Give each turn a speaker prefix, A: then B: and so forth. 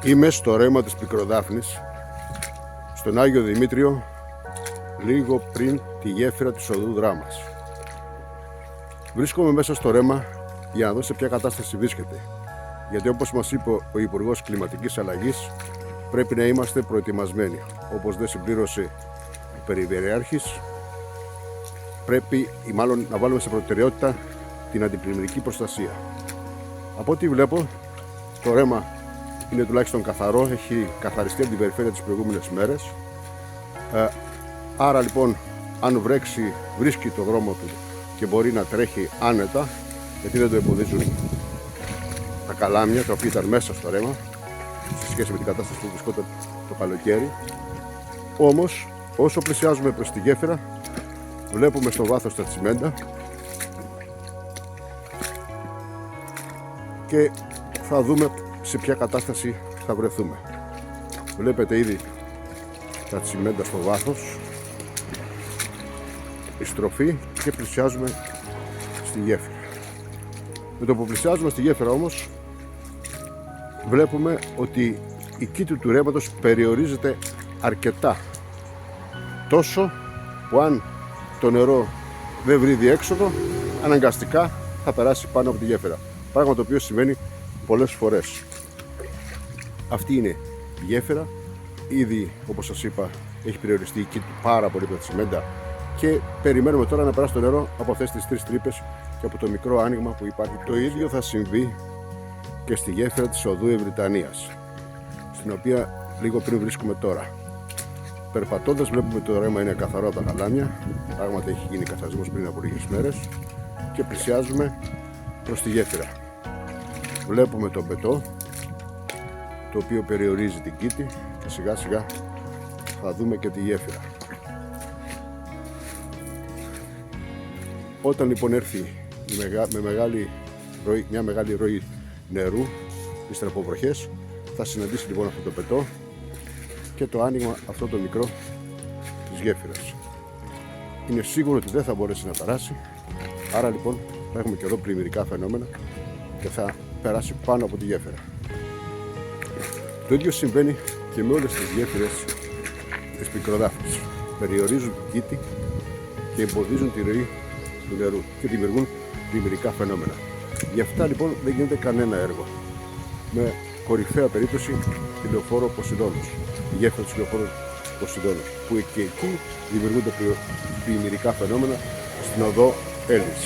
A: Είμαι στο ρέμα της Πικροδάφνης, στον Άγιο Δημήτριο, λίγο πριν τη γέφυρα της οδού Δράμας. Βρίσκομαι μέσα στο ρέμα για να δω σε ποια κατάσταση βρίσκεται, γιατί όπως μας είπε ο Υπουργός Κλιματικής Αλλαγής, πρέπει να είμαστε προετοιμασμένοι. Όπως δεν συμπλήρωσε ο Περιφερειάρχης, πρέπει μάλλον να βάλουμε σε προτεραιότητα την αντιπλημμυρική προστασία. Από ό,τι βλέπω, το ρέμα είναι τουλάχιστον καθαρό, έχει καθαριστεί από την περιφέρεια τις προηγούμενες μέρες. Άρα λοιπόν, αν βρέξει, βρίσκει το δρόμο του και μπορεί να τρέχει άνετα, γιατί δεν το εμποδίζουν τα καλάμια τα οποία ήταν μέσα στο ρέμα σε σχέση με την κατάσταση που βρισκόταν το καλοκαίρι. Όμως, όσο πλησιάζουμε προς τη γέφυρα, βλέπουμε στο βάθος τα τσιμέντα και θα δούμε σε ποια κατάσταση θα βρεθούμε. Βλέπετε ήδη τα τσιμέντα στο βάθος, η στροφή, και πλησιάζουμε στη γέφυρα. Με το που πλησιάζουμε στη γέφυρα όμως, βλέπουμε ότι η κήτη του ρέματος περιορίζεται αρκετά, τόσο που αν το νερό δεν βρει διέξοδο, αναγκαστικά θα περάσει πάνω από τη γέφυρα, πράγμα το οποίο συμβαίνει πολλές φορές. Αυτή είναι η γέφυρα. Ήδη, όπως σας είπα, έχει περιοριστεί η κήτη πάρα πολύ από τα τσιμέντα και περιμένουμε τώρα να περάσει το νερό από αυτές τις τρεις τρύπες και από το μικρό άνοιγμα που υπάρχει. Το ίδιο θα συμβεί και στη γέφυρα της οδού Ευρυτανίας, στην οποία λίγο πριν βρίσκουμε τώρα. Περπατώντας βλέπουμε το ρέμα είναι καθαρό από τα καλάμια, πράγματι έχει γίνει καθαρισμός πριν από λίγες μέρες, και πλησιάζουμε προς τη γέφυρα. Βλέπουμε το μπετό, το οποίο περιορίζει την κήτη, και σιγά σιγά θα δούμε και τη γέφυρα. Όταν λοιπόν έρθει μια μεγάλη ροή νερού, ύστερα από βροχές, θα συναντήσει λοιπόν αυτό το πετό και το άνοιγμα αυτό το μικρό της γέφυρας. Είναι σίγουρο ότι δεν θα μπορέσει να περάσει, άρα λοιπόν θα έχουμε και εδώ πλημμυρικά φαινόμενα και θα περάσει πάνω από τη γέφυρα. Το ίδιο συμβαίνει και με όλες τις γέφυρες της Πικροδάφνης. Περιορίζουν την κήτη και εμποδίζουν τη ροή του νερού και δημιουργούν πλημμυρικά φαινόμενα. Γι' αυτά λοιπόν δεν γίνεται κανένα έργο. Με κορυφαία περίπτωση τη λεωφόρο Ποσειδώνος, η γέφυρα της λεωφόρου Ποσειδώνος, που και εκεί δημιουργούνται πλημμυρικά φαινόμενα στην οδό Έλλης.